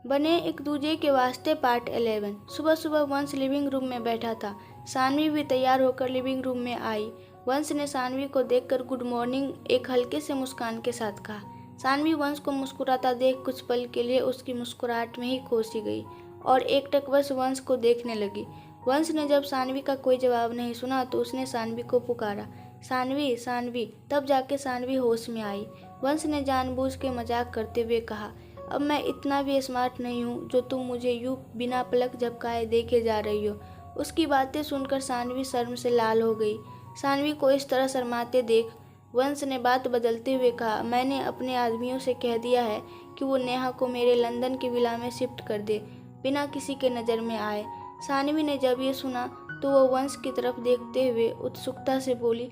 बने एक दूजे के वास्ते पार्ट 11। सुबह सुबह वंश लिविंग रूम में बैठा था। सानवी भी तैयार होकर लिविंग रूम में आई। वंश ने सानवी को देखकर गुड मॉर्निंग एक हल्के से मुस्कान के साथ कहा। सानवी वंश को मुस्कुराता देख कुछ पल के लिए उसकी मुस्कुराहट में ही खो सी गई और एकटक बस वंश को देखने लगी। वंश ने जब सानवी का कोई जवाब नहीं सुना तो उसने सानवी को पुकारा, सानवी सानवी। तब जाके सानवी होश में आई। वंश ने जानबूझ के मजाक करते हुए कहा, अब मैं इतना भी स्मार्ट नहीं हूँ जो तुम मुझे यूं बिना पलक झपकाए देखे जा रही हो। उसकी बातें सुनकर सानवी शर्म से लाल हो गई। सानवी को इस तरह शर्माते देख वंश ने बात बदलते हुए कहा, मैंने अपने आदमियों से कह दिया है कि वो नेहा को मेरे लंदन की विला में शिफ्ट कर दे, बिना किसी के नज़र में आए। सानवी ने जब ये सुना तो वो वंश की तरफ देखते हुए उत्सुकता से बोली,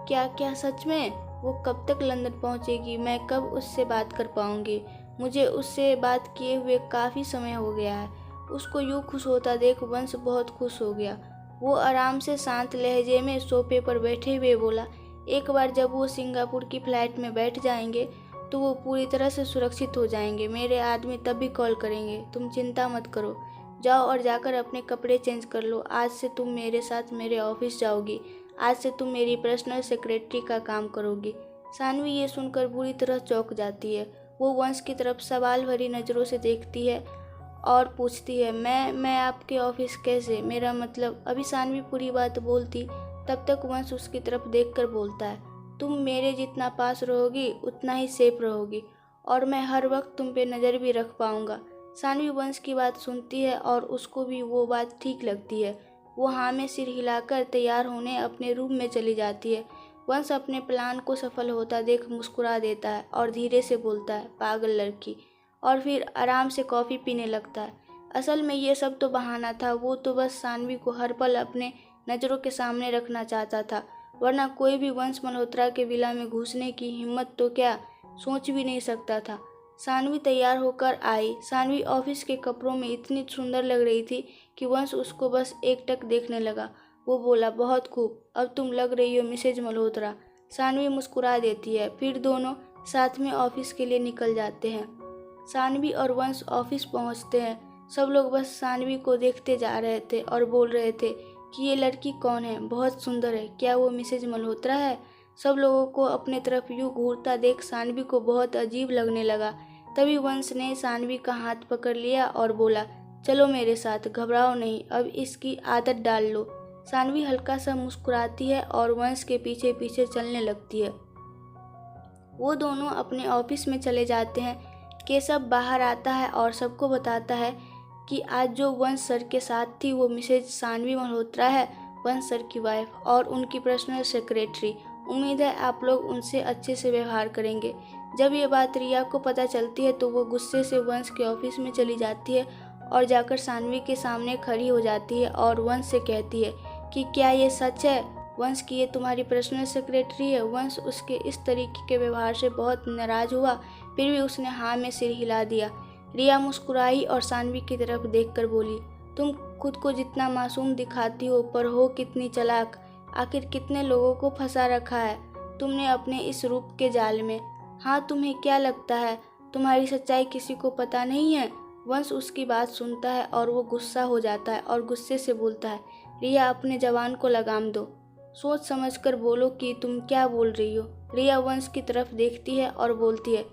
क्या क्या सच में? वो कब तक लंदन पहुंचेगी? मैं कब उससे बात कर पाऊंगी? मुझे उससे बात किए हुए काफ़ी समय हो गया है। उसको यूँ खुश होता देख वंश बहुत खुश हो गया। वो आराम से शांत लहजे में सोफे पर बैठे हुए बोला, एक बार जब वो सिंगापुर की फ़्लाइट में बैठ जाएंगे तो वो पूरी तरह से सुरक्षित हो जाएंगे। मेरे आदमी तब भी कॉल करेंगे, तुम चिंता मत करो। जाओ और जाकर अपने कपड़े चेंज कर लो। आज से तुम मेरे साथ मेरे ऑफिस जाओगी। आज से तुम मेरी पर्सनल सेक्रेटरी का काम करोगी। सानवी ये सुनकर बुरी तरह चौंक जाती है। वो वंश की तरफ सवाल भरी नज़रों से देखती है और पूछती है, मैं आपके ऑफिस कैसे? मेरा मतलब। अभी सानवी पूरी बात बोलती तब तक वंश उसकी तरफ देखकर बोलता है, तुम मेरे जितना पास रहोगी उतना ही सेफ रहोगी और मैं हर वक्त तुम पे नज़र भी रख पाऊंगा। सानवी वंश की बात सुनती है और उसको भी वो बात ठीक लगती है। वो हाँ में सिर हिलाकर तैयार होने अपने रूम में चली जाती है। वंश अपने प्लान को सफल होता देख मुस्कुरा देता है और धीरे से बोलता है, पागल लड़की, और फिर आराम से कॉफ़ी पीने लगता है। असल में ये सब तो बहाना था। वो तो बस सानवी को हर पल अपने नज़रों के सामने रखना चाहता था, वरना कोई भी वंश मल्होत्रा के विला में घुसने की हिम्मत तो क्या सोच भी नहीं सकता था। सानवी तैयार होकर आई। सानवी ऑफिस के कपड़ों में इतनी सुंदर लग रही थी कि वंश उसको बस एकटक देखने लगा। वो बोला, बहुत खूब, अब तुम लग रही हो मिसेज मल्होत्रा। सानवी मुस्कुरा देती है। फिर दोनों साथ में ऑफिस के लिए निकल जाते हैं। सानवी और वंश ऑफिस पहुंचते हैं। सब लोग बस सानवी को देखते जा रहे थे और बोल रहे थे कि ये लड़की कौन है, बहुत सुंदर है, क्या वो मिसेज मल्होत्रा है? सब लोगों को अपने तरफ यूँ घूरता देख सानवी को बहुत अजीब लगने लगा। तभी वंश ने सानवी का हाथ पकड़ लिया और बोला, चलो मेरे साथ, घबराओ नहीं, अब इसकी आदत डाल लो। सानवी हल्का सा मुस्कुराती है और वंश के पीछे पीछे चलने लगती है। वो दोनों अपने ऑफिस में चले जाते हैं। केशव बाहर आता है और सबको बताता है कि आज जो वंश सर के साथ थी वो मिसेज सानवी मल्होत्रा है, वंश सर की वाइफ और उनकी पर्सनल सेक्रेटरी। उम्मीद है आप लोग उनसे अच्छे से व्यवहार करेंगे। जब ये बात रिया को पता चलती है तो वो गुस्से से वंश के ऑफिस में चली जाती है और जाकर सानवी के सामने खड़ी हो जाती है और वंश से कहती है कि क्या ये सच है वंश की ये तुम्हारी पर्सनल सेक्रेटरी है? वंश उसके इस तरीके के व्यवहार से बहुत नाराज़ हुआ, फिर भी उसने हाँ में सिर हिला दिया। रिया मुस्कुराई और सानवी की तरफ देखकर बोली, तुम खुद को जितना मासूम दिखाती हो पर हो कितनी चालाक। आखिर कितने लोगों को फंसा रखा है तुमने अपने इस रूप के जाल में। हाँ, तुम्हें क्या लगता है तुम्हारी सच्चाई किसी को पता नहीं है? वंश उसकी बात सुनता है और वो गुस्सा हो जाता है और गुस्से से बोलता है, रिया अपने जवान को लगाम दो, सोच समझकर बोलो कि तुम क्या बोल रही हो। रिया वंश की तरफ देखती है और बोलती है,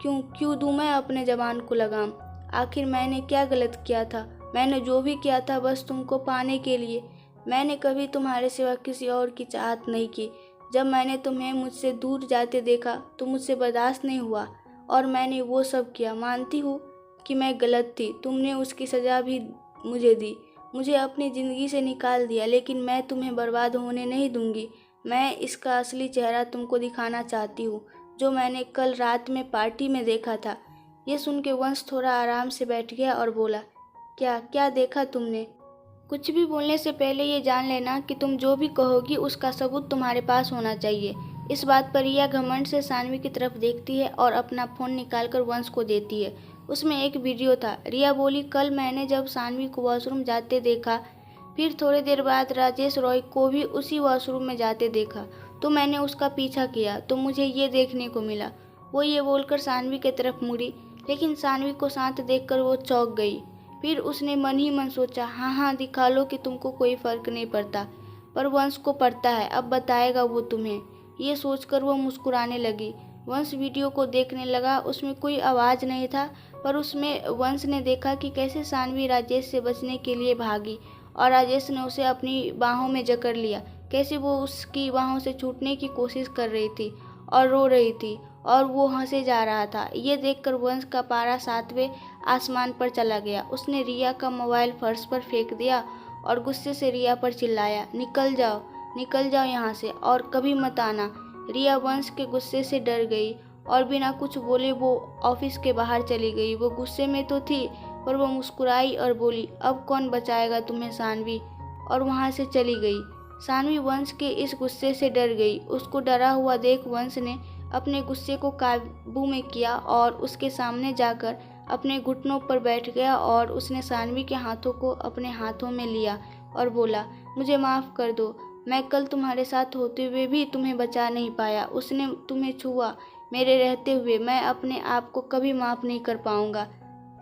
क्यों दूं मैं अपने जवान को लगाम? आखिर मैंने क्या गलत किया था? मैंने जो भी किया था बस तुमको पाने के लिए। मैंने कभी तुम्हारे सिवा किसी और की चाहत नहीं की। जब मैंने तुम्हें मुझसे दूर जाते देखा तो मुझसे बर्दाश्त नहीं हुआ और मैंने वो सब किया। मानती हूँ कि मैं गलत थी, तुमने उसकी सज़ा भी मुझे दी, मुझे अपनी ज़िंदगी से निकाल दिया, लेकिन मैं तुम्हें बर्बाद होने नहीं दूंगी। मैं इसका असली चेहरा तुमको दिखाना चाहती हूँ, जो मैंने कल रात में पार्टी में देखा था। ये सुन के वंश थोड़ा आराम से बैठ गया और बोला, क्या क्या देखा तुमने? कुछ भी बोलने से पहले ये जान लेना कि तुम जो भी कहोगी उसका सबूत तुम्हारे पास होना चाहिए। इस बात पर रिया घमंड से सानवी की तरफ देखती है और अपना फ़ोन निकालकर वंश को देती है। उसमें एक वीडियो था। रिया बोली, कल मैंने जब सानवी को वॉशरूम जाते देखा, फिर थोड़ी देर बाद राजेश रॉय को भी उसी वॉशरूम में जाते देखा, तो मैंने उसका पीछा किया तो मुझे ये देखने को मिला। वो ये बोलकर सानवी की तरफ मुड़ी, लेकिन सानवी को शांत देखकर वो चौंक गई। फिर उसने मन ही मन सोचा, हाँ हाँ दिखा लो कि तुमको कोई फर्क नहीं पड़ता, पर वंश को पड़ता है, अब बताएगा वो तुम्हें। ये सोचकर वो मुस्कुराने लगी। वंश वीडियो को देखने लगा। उसमें कोई आवाज़ नहीं था, पर उसमें वंश ने देखा कि कैसे सानवी राजेश से बचने के लिए भागी और राजेश ने उसे अपनी बाहों में जकड़ लिया। कैसे वो उसकी बाहों से छूटने की कोशिश कर रही थी और रो रही थी और वो हंसे जा रहा था। ये देखकर वंश का पारा 7वें आसमान पर चला गया। उसने रिया का मोबाइल फर्श पर फेंक दिया और गुस्से से रिया पर चिल्लाया, निकल जाओ यहाँ से और कभी मत आना। रिया वंश के गुस्से से डर गई और बिना कुछ बोले वो ऑफिस के बाहर चली गई। वो गुस्से में तो थी, पर वो मुस्कुराई और बोली, अब कौन बचाएगा तुम्हें सानवी, और वहाँ से चली गई। सानवी वंश के इस गुस्से से डर गई। उसको डरा हुआ देख वंश ने अपने गुस्से को काबू में किया और उसके सामने जाकर अपने घुटनों पर बैठ गया और उसने सानवी के हाथों को अपने हाथों में लिया और बोला, मुझे माफ़ कर दो, मैं कल तुम्हारे साथ होते हुए भी तुम्हें बचा नहीं पाया। उसने तुम्हें छुआ मेरे रहते हुए, मैं अपने आप को कभी माफ़ नहीं कर पाऊंगा।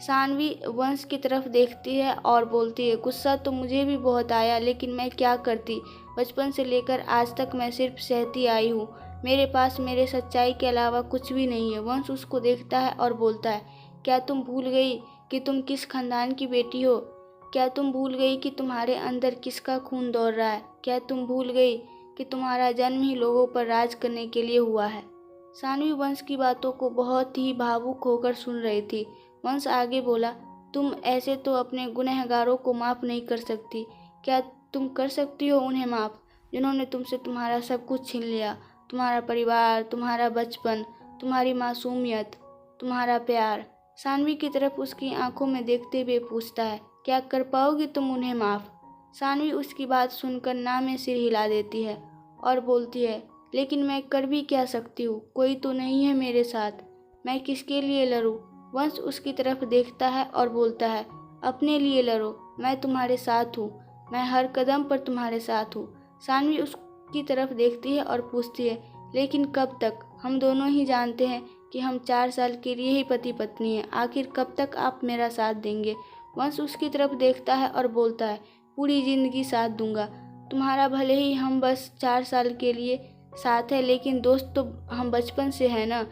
सानवी वंश की तरफ देखती है और बोलती है, गुस्सा तो मुझे भी बहुत आया, लेकिन मैं क्या करती, बचपन से लेकर आज तक मैं सिर्फ सहती आई हूँ। मेरे पास मेरे सच्चाई के अलावा कुछ भी नहीं है। वंश उसको देखता है और बोलता है, क्या तुम भूल गई कि तुम किस खानदान की बेटी हो? क्या तुम भूल गई कि तुम्हारे अंदर किसका खून दौड़ रहा है? क्या तुम भूल गई कि तुम्हारा जन्म ही लोगों पर राज करने के लिए हुआ है? सानवी वंश की बातों को बहुत ही भावुक होकर सुन रही थी। वंश आगे बोला, तुम ऐसे तो अपने गुनहगारों को माफ़ नहीं कर सकती। क्या तुम कर सकती हो उन्हें माफ़, जिन्होंने तुमसे तुम्हारा सब कुछ छीन लिया, तुम्हारा परिवार, तुम्हारा बचपन, तुम्हारी मासूमियत, तुम्हारा प्यार? सानवी की तरफ उसकी आंखों में देखते हुए पूछता है, क्या कर पाओगी तुम उन्हें माफ़? सानवी उसकी बात सुनकर ना में सिर हिला देती है और बोलती है, लेकिन मैं कर भी क्या सकती हूँ, कोई तो नहीं है मेरे साथ, मैं किसके लिए लड़ूँ? वंश उसकी तरफ देखता है और बोलता है, अपने लिए लड़ो, मैं तुम्हारे साथ हूँ, मैं हर कदम पर तुम्हारे साथ हूँ। सानवी उसकी तरफ देखती है और पूछती है, लेकिन कब तक? हम दोनों ही जानते हैं कि हम 4 साल के लिए ही पति पत्नी हैं, आखिर कब तक आप मेरा साथ देंगे? वंश उसकी तरफ देखता है और बोलता है, पूरी ज़िंदगी साथ दूंगा तुम्हारा, भले ही हम बस 4 साल के लिए साथ है, लेकिन दोस्त तो हम बचपन से हैं ना।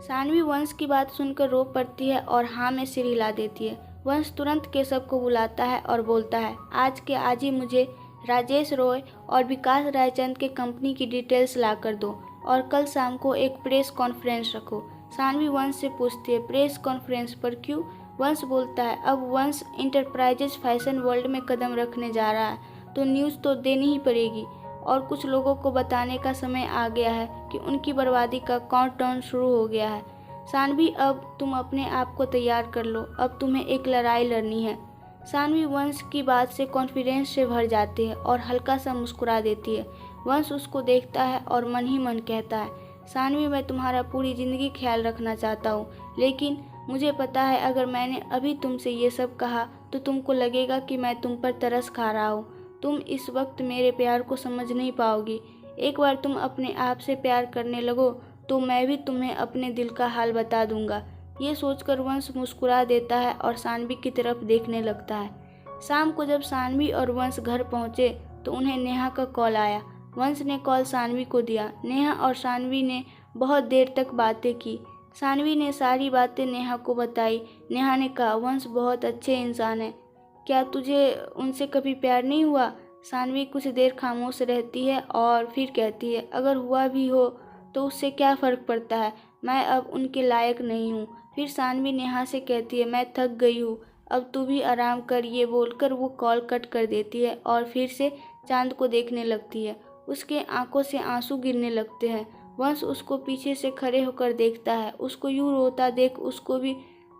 सानवी वंश की बात सुनकर रो पड़ती है और हाँ में सिर हिला देती है। वंश तुरंत केशव को बुलाता है और बोलता है, आज के आज ही मुझे राजेश रॉय और विकास रायचंद के कंपनी की डिटेल्स ला कर दो और कल शाम को एक प्रेस कॉन्फ्रेंस रखो। सानवी वंश से पूछती है, प्रेस कॉन्फ्रेंस पर क्यों? वंश बोलता है, अब वंश इंटरप्राइजेज फैशन वर्ल्ड में कदम रखने जा रहा है तो न्यूज़ तो देनी ही पड़ेगी और कुछ लोगों को बताने का समय आ गया है कि उनकी बर्बादी का काउंटडाउन शुरू हो गया है। सानवी, अब तुम अपने आप को तैयार कर लो, अब तुम्हें एक लड़ाई लड़नी है। सानवी वंश की बात से कॉन्फिडेंस से भर जाती है और हल्का सा मुस्कुरा देती है। वंश उसको देखता है और मन ही मन कहता है, सानवी, मैं तुम्हारा पूरी ज़िंदगी ख्याल रखना चाहता हूँ, लेकिन मुझे पता है अगर मैंने अभी तुमसे ये सब कहा तो तुमको लगेगा कि मैं तुम पर तरस खा रहा हूँ। तुम इस वक्त मेरे प्यार को समझ नहीं पाओगी। एक बार तुम अपने आप से प्यार करने लगो तो मैं भी तुम्हें अपने दिल का हाल बता दूंगा। ये सोचकर वंश मुस्कुरा देता है और सानवी की तरफ देखने लगता है। शाम को जब सानवी और वंश घर पहुँचे तो उन्हें नेहा का कॉल आया। वंश ने कॉल सानवी को दिया। नेहा और सानवी ने बहुत देर तक बातें की। सानवी ने सारी बातें नेहा को बताई। नेहा ने कहा, वंश बहुत अच्छे इंसान है, क्या तुझे उनसे कभी प्यार नहीं हुआ? सानवी कुछ देर खामोश रहती है और फिर कहती है, अगर हुआ भी हो तो उससे क्या फ़र्क पड़ता है, मैं अब उनके लायक नहीं हूँ। फिर सानवी नेहा से कहती है, मैं थक गई हूँ, अब तू भी आराम कर। ये बोलकर वो कॉल कट कर देती है और फिर से चांद को देखने लगती है। उसके आंखों से आंसू गिरने लगते हैं। वंश उसको पीछे से खड़े होकर देखता है। उसको यूँ रोता देख उसको भी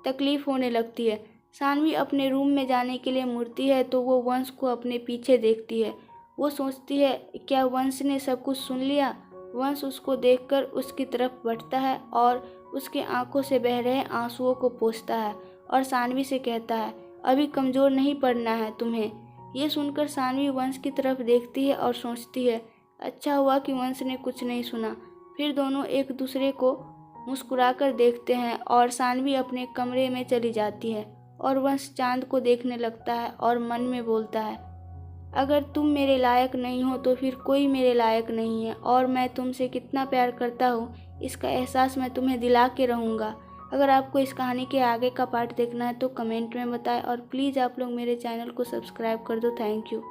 तकलीफ़ होने लगती है। सानवी अपने रूम में जाने के लिए मुड़ती है तो वो वंश को अपने पीछे देखती है। वो सोचती है, क्या वंश ने सब कुछ सुन लिया? वंश उसको देखकर उसकी तरफ बढ़ता है और उसके आंखों से बह रहे आंसुओं को पोंछता है और सानवी से कहता है, अभी कमज़ोर नहीं पड़ना है तुम्हें। ये सुनकर सानवी वंश की तरफ देखती है और सोचती है, अच्छा हुआ कि वंश ने कुछ नहीं सुना। फिर दोनों एक दूसरे को मुस्कुराकर देखते हैं और सानवी अपने कमरे में चली जाती है और वंश चांद को देखने लगता है और मन में बोलता है, अगर तुम मेरे लायक नहीं हो तो फिर कोई मेरे लायक नहीं है और मैं तुमसे कितना प्यार करता हूँ इसका एहसास मैं तुम्हें दिला के रहूँगा। अगर आपको इस कहानी के आगे का पार्ट देखना है तो कमेंट में बताएं और प्लीज़ आप लोग मेरे चैनल को सब्सक्राइब कर दो। Thank you.